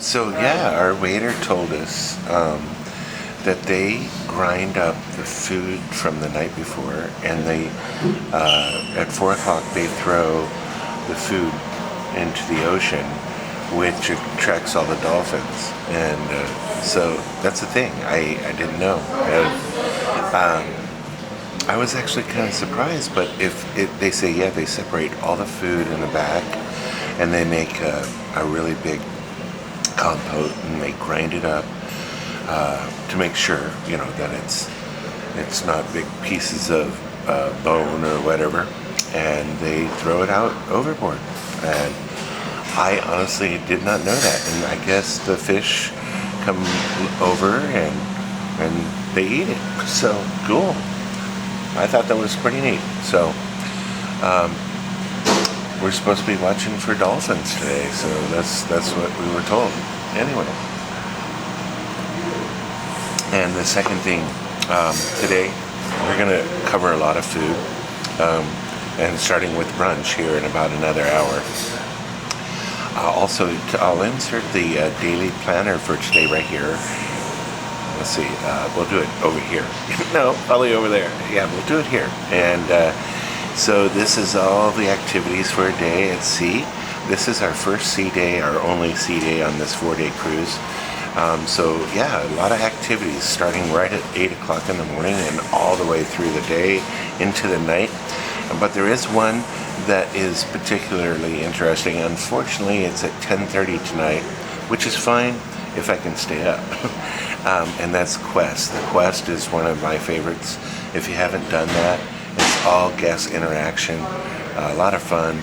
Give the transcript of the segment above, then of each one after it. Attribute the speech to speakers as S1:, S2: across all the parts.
S1: So yeah, our waiter told us that they grind up the food from the night before, and they at 4 o'clock they throw the food into the ocean, which attracts all the dolphins. And so that's the thing. I didn't know. I was actually kind of surprised, but they say, yeah, they separate all the food in the back, and they make a really big compote, and they grind it up to make sure, that it's not big pieces of bone or whatever, and they throw it out overboard. And I honestly did not know that, and I guess the fish come over and they eat it. So cool. I thought that was pretty neat. So we're supposed to be watching for dolphins today, so that's what we were told. Anyway, and the second thing, today we're going to cover a lot of food, and starting with brunch here in about another hour. Also, I'll insert the daily planner for today right here. Let's see, we'll do it over here. No, probably over there. Yeah, we'll do it here. And so this is all the activities for a day at sea. This is our first sea day, our only sea day on this 4-day cruise. So yeah, a lot of activities starting right at 8 o'clock in the morning and all the way through the day into the night. But there is one that is particularly interesting. Unfortunately, it's at 10:30 tonight, which is fine if I can stay up. And that's Quest. The Quest is one of my favorites. If you haven't done that, it's all guest interaction, a lot of fun.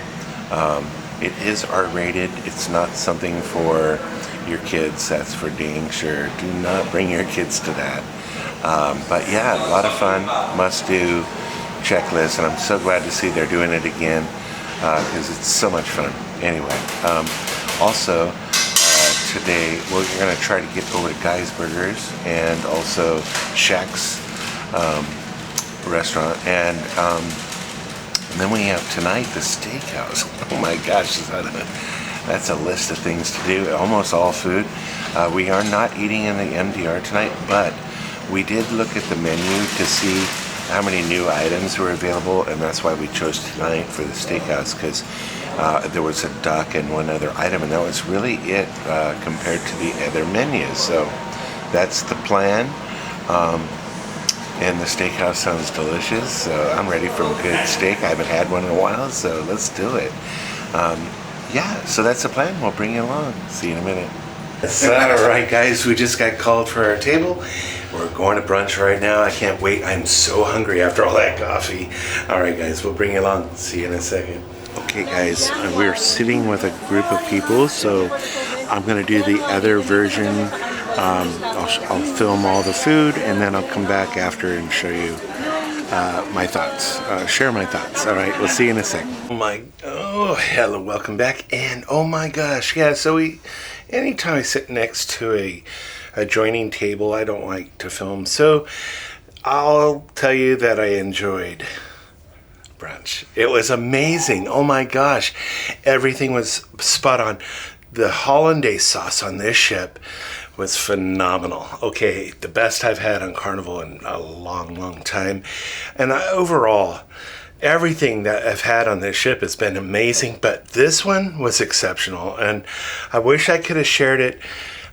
S1: It is R-rated. It's not something for your kids, that's for dang sure. Do not bring your kids to that. But yeah, a lot of fun, must-do checklist, and I'm so glad to see they're doing it again, because it's so much fun. Anyway, also, today we're going to try to get over to Guy's Burgers and also Shaq's restaurant, and then we have tonight the Steakhouse. Oh my gosh, that's a list of things to do. Almost all food. We are not eating in the MDR tonight, but we did look at the menu to see how many new items were available, and that's why we chose tonight for the Steakhouse, because there was a duck and one other item, and that was really it compared to the other menus. So that's the plan. And the Steakhouse sounds delicious, so I'm ready for a good steak. I haven't had one in a while, so let's do it. Yeah, so that's the plan. We'll bring you along. See you in a minute. Alright guys, we just got called for our table. We're going to brunch right now. I can't wait. I'm so hungry after all that coffee. Alright guys, we'll bring you along. See you in a second. Okay guys, we're sitting with a group of people, so I'm going to do the other version. I'll film all the food, and then I'll come back after and show you my thoughts, share my thoughts. All right, we'll see you in a sec. Hello, welcome back. And oh my gosh, yeah, so anytime I sit next to a adjoining table, I don't like to film. So I'll tell you that I enjoyed brunch. It was amazing. Oh my gosh, everything was spot on. The hollandaise sauce on this ship was phenomenal. Okay, the best I've had on Carnival in a long time. And overall, everything that I've had on this ship has been amazing, but this one was exceptional. And I wish I could have shared it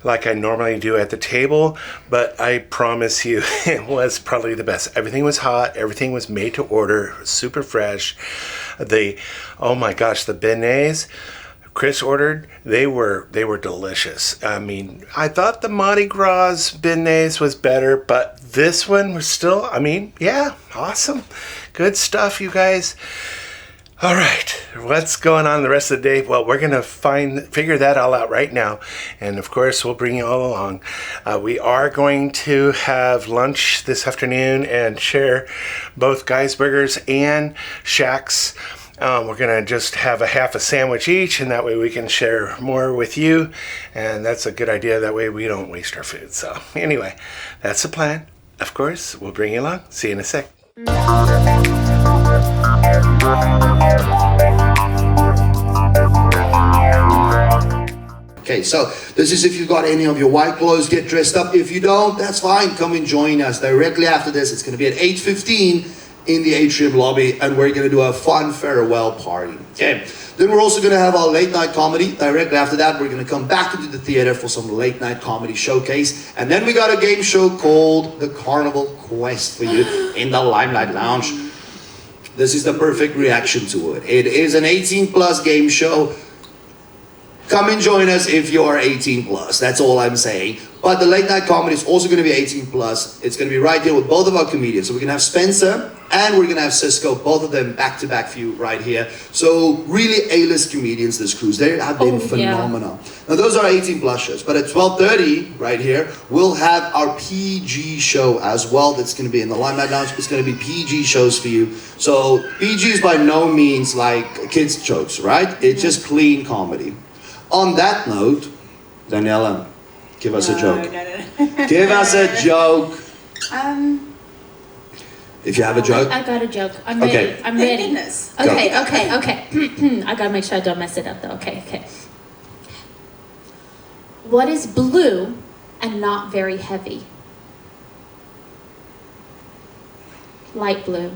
S1: like I normally do at the table, but I promise you it was probably the best. Everything was hot, everything was made to order, super fresh. Oh my gosh, the beignets Chris ordered, they were delicious. I mean, I thought the Mardi Gras beignets was better, but this one was still, I mean, yeah, awesome. Good stuff, you guys. All right, what's going on the rest of the day? Well, we're going to figure that all out right now. And of course, we'll bring you all along. We are going to have lunch this afternoon and share both Guy's Burgers and Shaq's. We're going to just have a half a sandwich each, and that way we can share more with you. And that's a good idea. That way we don't waste our food. So anyway, that's the plan. Of course, we'll bring you along. See you in a sec.
S2: Okay, so this is if you've got any of your white clothes, get dressed up. If you don't, that's fine. Come and join us directly after this. It's going to be at 8:15 in the atrium lobby, and we're going to do a fun farewell party. Okay, then we're also going to have our late night comedy. Directly after that, we're going to come back into the theater for some late night comedy showcase. And then we got a game show called the Carnival Quest for you in the Limelight Lounge. This is the perfect reaction to it. It is an 18+ game show. Come and join us if you are 18+. That's all I'm saying. But the late night comedy is also going to be 18+. It's going to be right here with both of our comedians. So we're going to have Spencer and we're going to have Cisco, both of them back to back for you right here. So really A-list comedians this cruise. They have been phenomenal. Yeah. Now those are 18+ shows. But at 12:30 right here, we'll have our PG show as well. That's going to be in the Limelight Lounge. It's going to be PG shows for you. So PG is by no means like kids' jokes, right? It's just clean comedy. On that note, Daniela, give us a joke. No. Give us a joke. If you have a joke.
S3: I got a joke. I'm ready. Okay. I'm ready. Okay. I gotta make sure I don't mess it up though. Okay. What is blue and not very heavy? Light blue.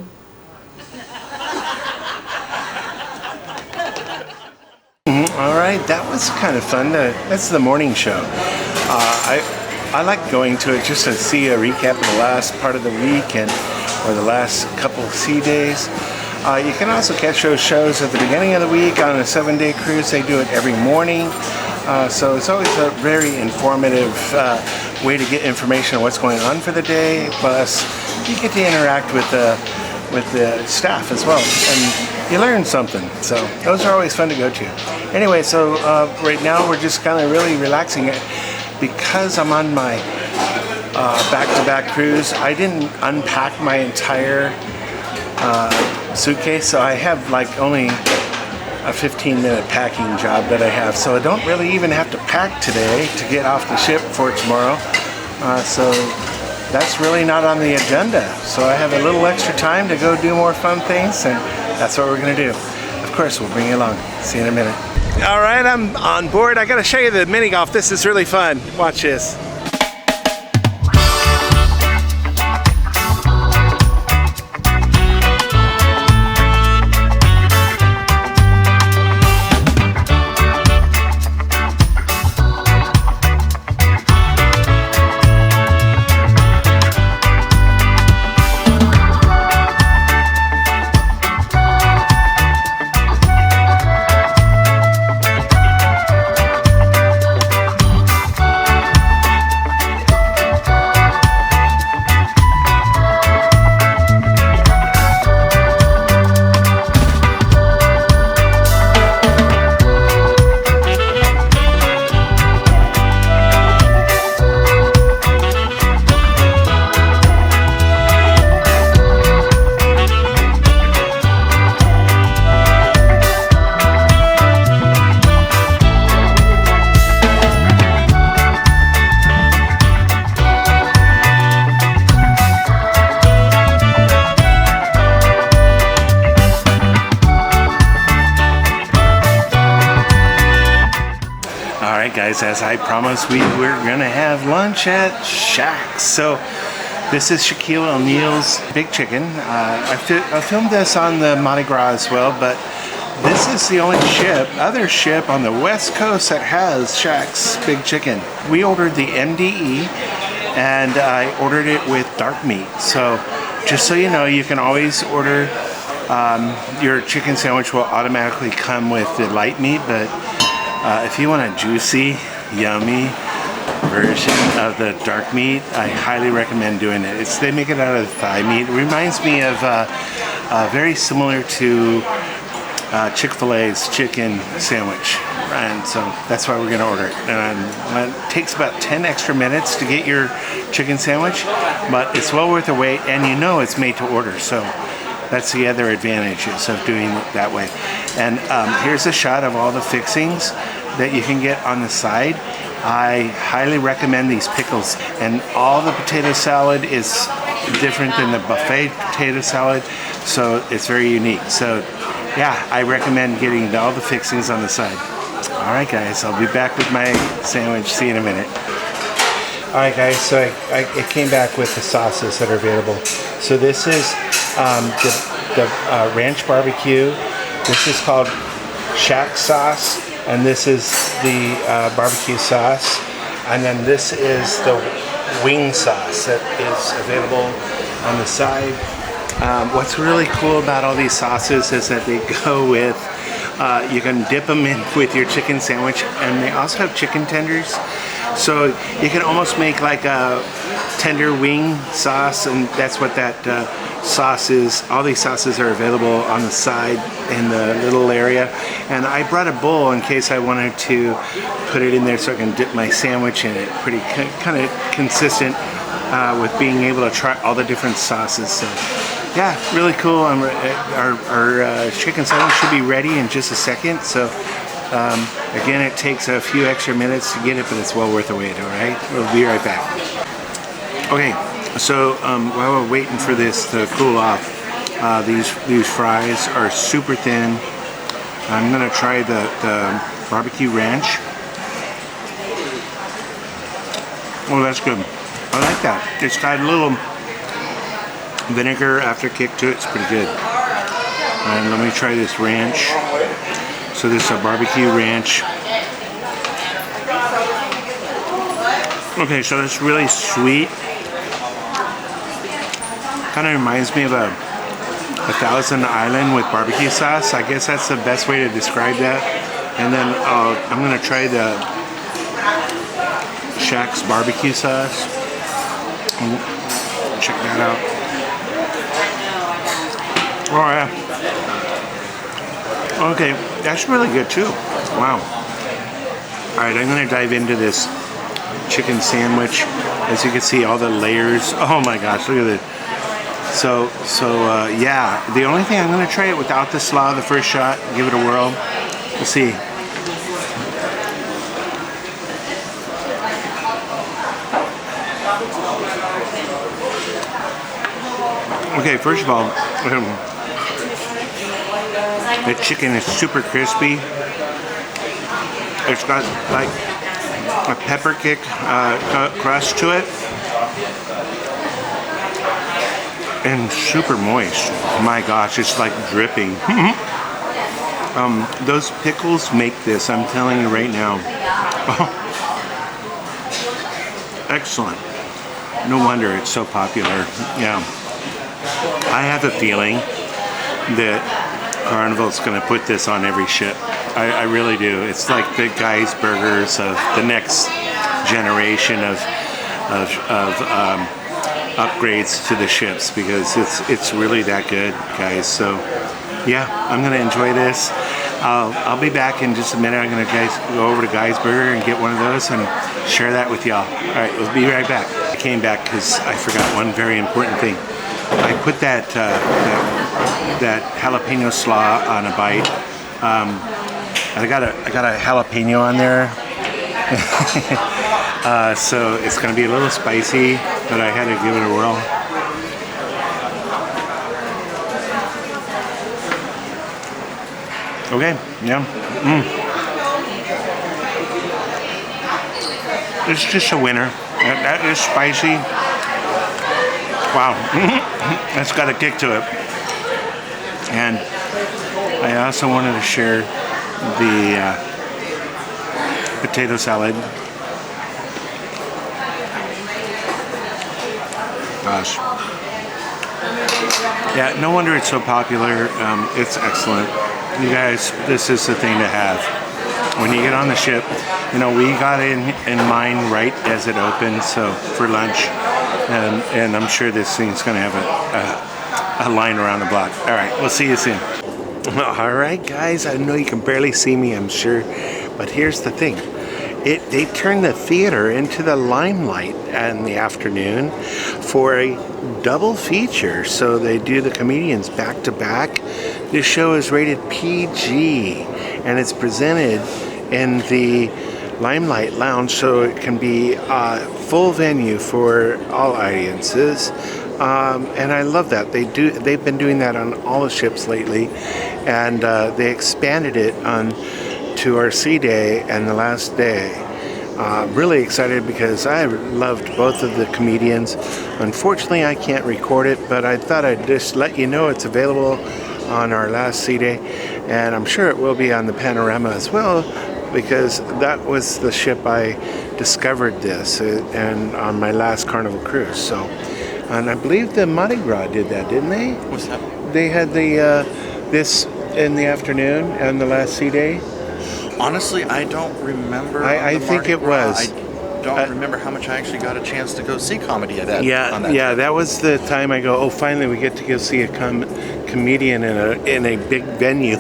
S1: All right, that was kind of fun. That's the morning show. I like going to it just to see a recap of the last part of the week or the last couple of sea days. You can also catch those shows at the beginning of the week on a 7-day cruise. They do it every morning. So it's always a very informative way to get information on what's going on for the day. Plus, you get to interact with the staff as well, and you learn something. So those are always fun to go to. Anyway, so right now we're just kind of really relaxing it because I'm on my back-to-back cruise. I didn't unpack my entire suitcase, so I have like only a 15-minute packing job that I have. So I don't really even have to pack today to get off the ship for tomorrow. So that's really not on the agenda. So I have a little extra time to go do more fun things, and that's what we're gonna do. Of course, we'll bring you along. See you in a minute. All right, I'm on board. I gotta show you the mini golf. This is really fun. Watch this. Guys, as I promised, we're gonna have lunch at Shaq. So this is Shaquille O'Neal's Big Chicken. I filmed this on the Mardi Gras as well, but This is the only other ship on the West Coast that has Shaq's Big Chicken. We ordered the MDE, and I ordered it with dark meat. So just so you know, you can always order your chicken sandwich will automatically come with the light meat, but if you want a juicy, yummy version of the dark meat, I highly recommend doing it. They make it out of thigh meat. It reminds me of very similar to Chick-fil-A's chicken sandwich, and so that's why we're gonna order it. And it takes about 10 extra minutes to get your chicken sandwich, but it's well worth the wait, and you know it's made to order, so that's the other advantages of doing it that way. And here's a shot of all the fixings that you can get on the side. I highly recommend these pickles, and all the potato salad is different than the buffet potato salad, so it's very unique. So yeah, I recommend getting all the fixings on the side. All right, guys, I'll be back with my sandwich. See you in a minute. All right, guys, so I came back with the sauces that are available. So this is the ranch barbecue. This is called Shaq sauce, and this is the barbecue sauce. And then this is the wing sauce that is available on the side. What's really cool about all these sauces is that they go with, you can dip them in with your chicken sandwich, and they also have chicken tenders. So you can almost make like a tender wing sauce, and that's what that sauce is. All these sauces are available on the side in the little area. And I brought a bowl in case I wanted to put it in there so I can dip my sandwich in it. Pretty kind of consistent with being able to try all the different sauces. So yeah, really cool. Our chicken sandwich should be ready in just a second. So again, it takes a few extra minutes to get it, but it's well worth the wait. All right, we'll be right back. Okay, so while we're waiting for this to cool off, these fries are super thin. I'm gonna try the barbecue ranch. Oh, that's good. I like that. It's got a little vinegar afterkick to it. It's pretty good. And let me try this ranch. So this is a barbecue ranch. Okay, so it's really sweet. Kind of reminds me of a Thousand Island with barbecue sauce. I guess that's the best way to describe that. And then I'm gonna try the Shaq's barbecue sauce. Check that out. Oh yeah. Okay, that's really good too. Wow. All right, I'm gonna dive into this chicken sandwich. As you can see, all the layers. Oh my gosh, look at it. So yeah, the only thing, I'm gonna try it without the slaw the first shot, give it a whirl. Let's see. Okay, first of all, the chicken is super crispy. It's got like a pepper kick crust to it. And super moist. My gosh, it's like dripping. Those pickles make this, I'm telling you right now. Excellent. No wonder it's so popular. Yeah. I have a feeling that Carnival's going to put this on every ship. I really do. It's like the Guy's Burgers of the next generation of upgrades to the ships, because it's really that good, guys. So yeah, I'm gonna enjoy this. I'll be back in just a minute. I'm gonna go over to Guy's Burger and get one of those and share that with y'all. All right, we'll be right back. I came back because I forgot one very important thing. I put that jalapeno slaw on a bite. I got a jalapeno on there. So it's going to be a little spicy, but I had to give it a whirl. Okay, yeah. It's just a winner. That is spicy. Wow. That's got a kick to it. And I also wanted to share the potato salad. Gosh. Yeah, no wonder it's so popular. It's excellent. You guys, this is the thing to have. When you get on the ship, you know, we got in mind right as it opened, so for lunch. And I'm sure this thing's going to have a line around the block. All right, we'll see you soon. All right, guys, I know you can barely see me, I'm sure, but here's the thing. They turn the theater into the limelight in the afternoon for a double feature. So they do the comedians back to back. This show is rated PG, and it's presented in the Limelight Lounge, so it can be a full venue for all audiences. And I love that. They've been doing that on all the ships lately, and they expanded it on to our sea day and the last day. Really excited because I loved both of the comedians. Unfortunately, I can't record it, but I thought I'd just let you know it's available on our last sea day, and I'm sure it will be on the Panorama as well, because that was the ship I discovered this and on my last Carnival cruise. So, and I believe the Mardi Gras did that, didn't they?
S4: What's that?
S1: They had the this in the afternoon and the last sea day.
S4: Honestly, I don't remember.
S1: I think it was.
S4: I don't remember how much I actually got a chance to go see comedy at that.
S1: Yeah,
S4: on that
S1: yeah,
S4: trip.
S1: that was the time I go, oh, finally we get to go see a comedian in a big venue,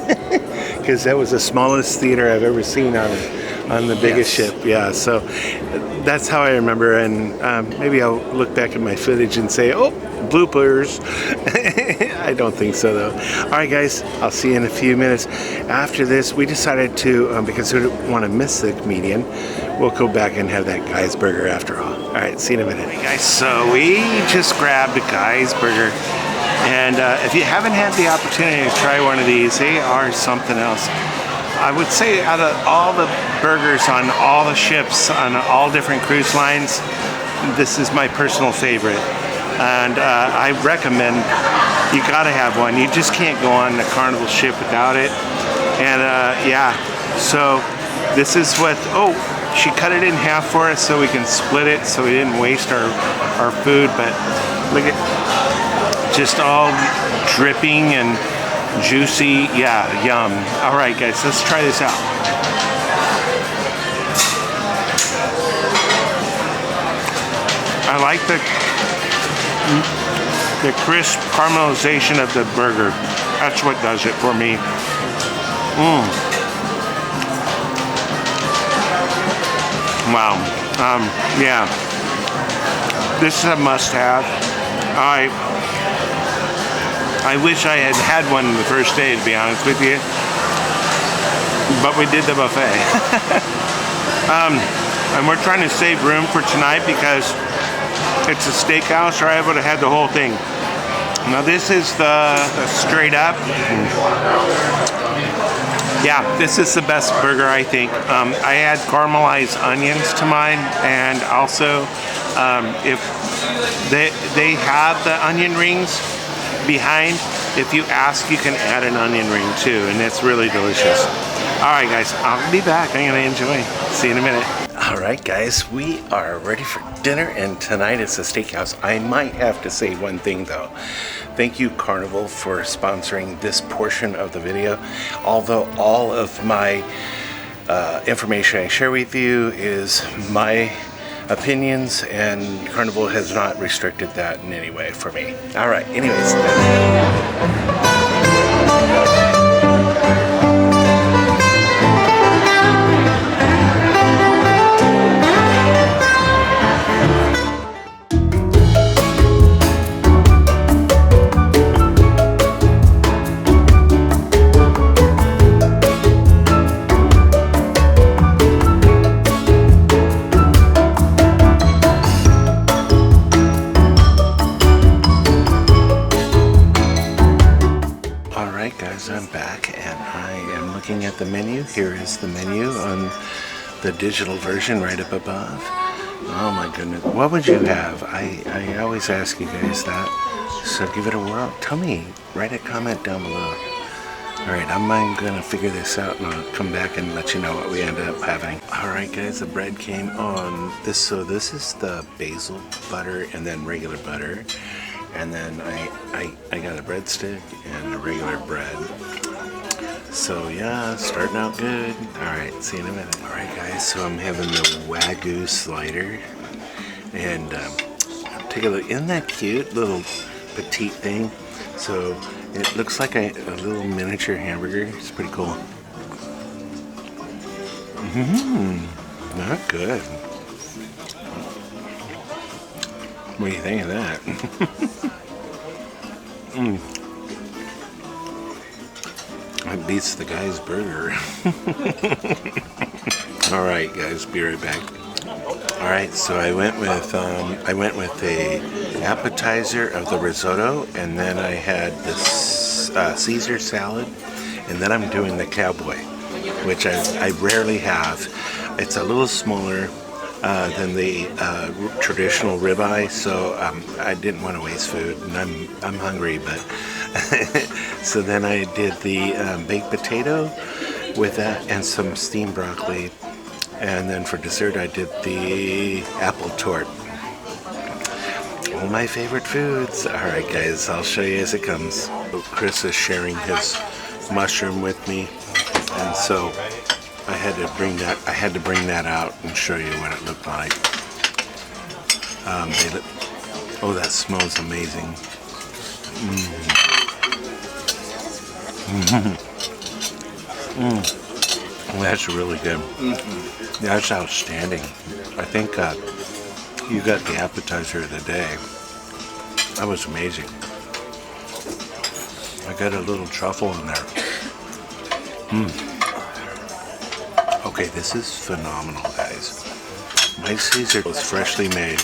S1: because that was the smallest theater I've ever seen on the biggest ship. Yeah, so that's how I remember, and maybe I'll look back at my footage and say, oh, bloopers. I don't think so, though. All right, guys, I'll see you in a few minutes. After this, we decided to, because we don't want to miss the comedian, we'll go back and have that Guy's Burger after all. All right, see you in a minute. Hey, guys, so we just grabbed a Guy's Burger. And if you haven't had the opportunity to try one of these, they are something else. I would say out of all the burgers on all the ships, on all different cruise lines, this is my personal favorite. And I recommend, you gotta have one. You just can't go on the Carnival ship without it. And yeah, so this is what, oh, she cut it in half for us so we can split it so we didn't waste our food. But look at, just all dripping and juicy. Yeah, yum. All right, guys, let's try this out. I like the crisp caramelization of the burger. That's what does it for me. Wow. Yeah. This is a must-have. I wish I had had one the first day, to be honest with you. But we did the buffet. And we're trying to save room for tonight because it's a steakhouse, or I would have had the whole thing. Now this is the straight up. Yeah, this is the best burger, I think. I add caramelized onions to mine, and also if they have the onion rings behind, if you ask, you can add an onion ring too, and it's really delicious. All right, guys, I'll be back. I'm gonna enjoy. See you in a minute. All right, guys, we are ready for dinner, and tonight it's a steakhouse. I might have to say one thing though. Thank you, Carnival, for sponsoring this portion of the video. Although all of my information I share with you is my opinions, and Carnival has not restricted that in any way for me. All right, anyways. I'm back, and I am looking at the menu. Here is the menu on the digital version right up above. Oh my goodness, what would you have? I always ask you guys that, so give it a whirl. Tell me, write a comment down below. All right, I'm gonna figure this out and I'll come back and let you know what we end up having. All right, guys, the bread came on this. So this is the basil butter and then regular butter, and then I got a breadstick and a regular bread. So yeah, starting out good. All right, see you in a minute. All right, guys, so I'm having the Wagyu slider, and take a look. Isn't that cute little petite thing? So it looks like a little miniature hamburger. It's pretty cool. Not good. What do you think of that? That beats the guy's burger. All right, guys, be right back. All right, so I went with a appetizer of the risotto, and then I had this Caesar salad, and then I'm doing the cowboy, which I rarely have. It's a little smaller than the traditional ribeye, so I didn't want to waste food, and I'm hungry, but so then I did the baked potato with that and some steamed broccoli. And then for dessert, I did the apple tort. All my favorite foods. All right, guys, I'll show you as it comes. Chris is sharing his mushroom with me, and so I had to bring that out and show you what it looked like. Oh, that smells amazing. That's really good. That's outstanding. I think you got the appetizer of the day. That was amazing. I got a little truffle in there. Okay, this is phenomenal, guys. My Caesar was freshly made.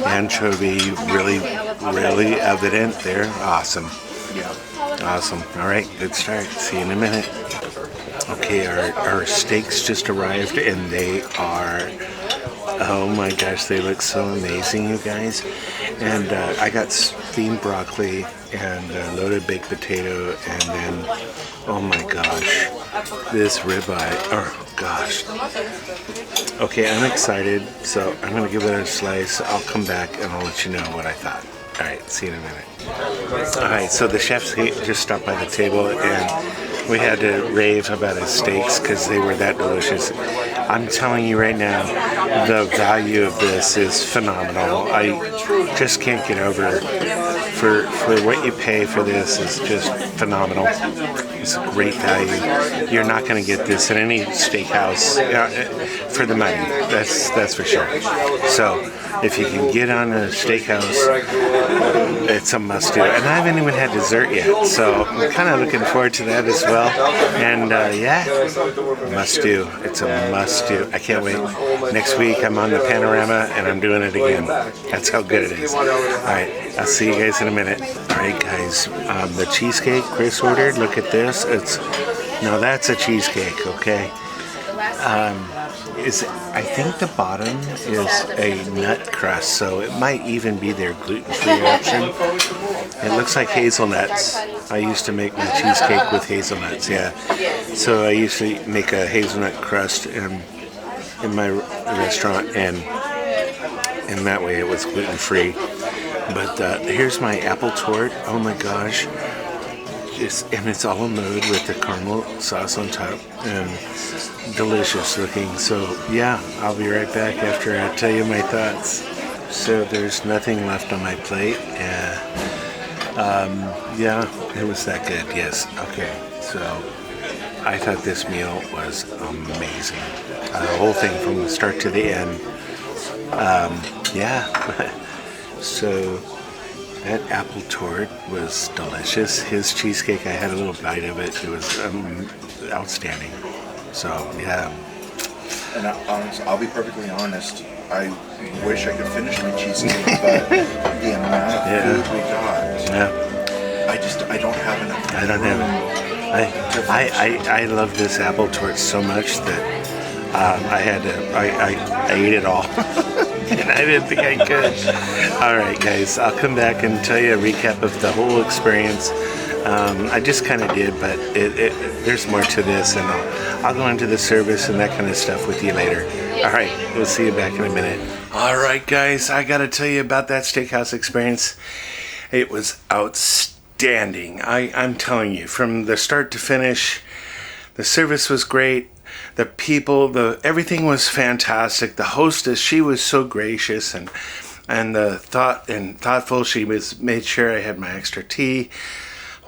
S1: Anchovy, really evident there. Awesome. Awesome. All right, good start. See you in a minute. Okay, our steaks just arrived, and they are, oh my gosh, they look so amazing, you guys. And I got steamed broccoli and loaded baked potato, and then, oh my gosh, this ribeye, oh gosh. Okay, I'm excited, so I'm gonna give it a slice. I'll come back and I'll let you know what I thought. All right, see you in a minute. All right, so the chefs just stopped by the table, and we had to rave about his steaks because they were that delicious. I'm telling you right now, the value of this is phenomenal. I just can't get over for what you pay for this is just phenomenal. It's a great value. You're not going to get this at any steakhouse for the money. That's for sure. So if you can get on a steakhouse, it's a must do. And I haven't even had dessert yet, so I'm kind of looking forward to that as well. And yeah, must do. It's a must do. I can't wait. Next week I'm on the Panorama and I'm doing it again. That's how good it is. All right, I'll see you guys in a minute. All right, guys, the cheesecake Chris ordered. Look at this. Now that's a cheesecake, okay? I think the bottom is a nut crust, so it might even be their gluten-free option. It looks like hazelnuts. I used to make my cheesecake with hazelnuts, yeah. So I used to make a hazelnut crust in my restaurant, and that way it was gluten-free. But here's my apple tort. Oh my gosh. And it's all mode with the caramel sauce on top, and delicious looking. So yeah, I'll be right back after I tell you my thoughts. So there's nothing left on my plate. Yeah, it was that good. Yes. Okay. So I thought this meal was amazing. The whole thing from the start to the end. Yeah. So that apple tort was delicious. His cheesecake, I had a little bite of it. It was outstanding. So, yeah.
S4: And I'll be perfectly honest. I wish I could finish my cheesecake, but the amount of food we got, I don't have enough.
S1: I don't have it. I love this apple tort so much that I ate it all. And I didn't think I could. All right, guys, I'll come back and tell you a recap of the whole experience. I just kind of did, but there's more to this, and I'll go into the service and that kind of stuff with you later. All right, we'll see you back in a minute. All right, guys, I got to tell you about that steakhouse experience. It was outstanding. I'm telling you, from the start to finish, the service was great. The people, everything was fantastic. The hostess, she was so gracious and thoughtful. She made sure I had my extra tea.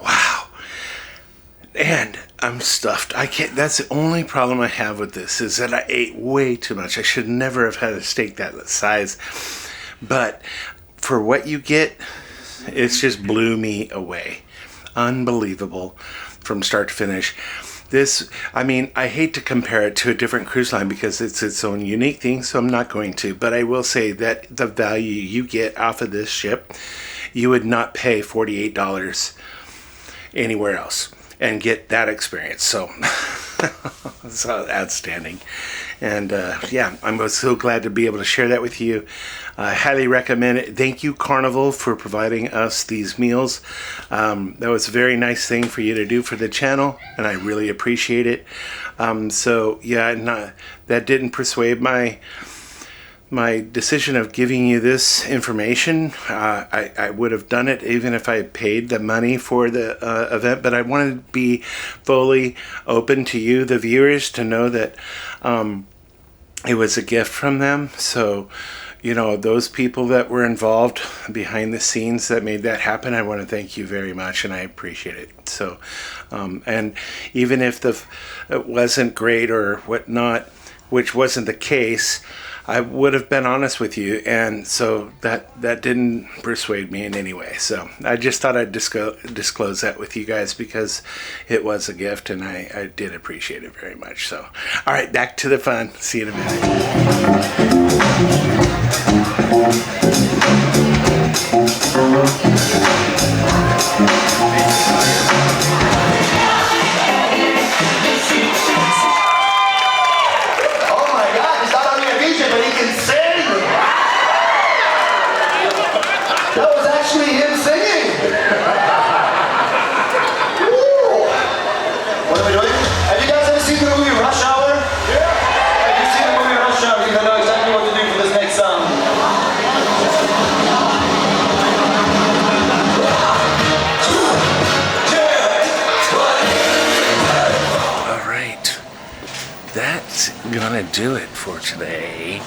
S1: Wow. And I'm stuffed. I can't. That's the only problem I have with this, is that I ate way too much. I should never have had a steak that size. But for what you get, it's just blew me away. Unbelievable from start to finish. This, I mean, I hate to compare it to a different cruise line because it's its own unique thing, so I'm not going to. But I will say that the value you get off of this ship, you would not pay $48 anywhere else and get that experience. So it's outstanding. And yeah, I'm so glad to be able to share that with you. I highly recommend it. Thank you, Carnival, for providing us these meals. That was a very nice thing for you to do for the channel, and I really appreciate it. So yeah, that didn't persuade my decision of giving you this information. I would have done it even if I had paid the money for the event, but I wanted to be fully open to you, the viewers, to know that it was a gift from them. So, you know, those people that were involved behind the scenes that made that happen, I want to thank you very much, and I appreciate it. So, and even if it wasn't great or whatnot, which wasn't the case, I would have been honest with you, and so that didn't persuade me in any way. So I just thought I'd disclose that with you guys because it was a gift, and I did appreciate it very much. So, all right, back to the fun. See you in a minute. Gonna do it for today,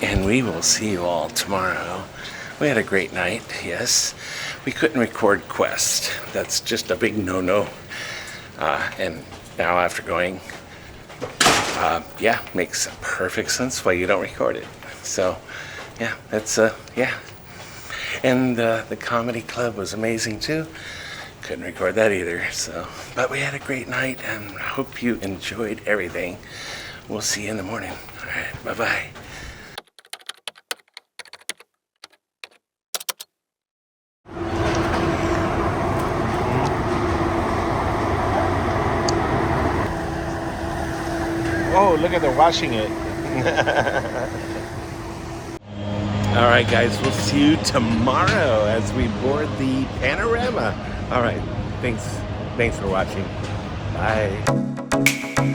S1: and we will see you all tomorrow. We had a great night. Yes, we couldn't record Quest. That's just a big no-no. And now after going, yeah, makes perfect sense why you don't record it. So yeah, that's yeah. And the comedy club was amazing too. Couldn't record that either. So, but we had a great night, and I hope you enjoyed everything. We'll see you in the morning. All right, bye-bye. Oh, look at they're washing it. All right, guys, we'll see you tomorrow as we board the Panorama. All right, thanks for watching. Bye.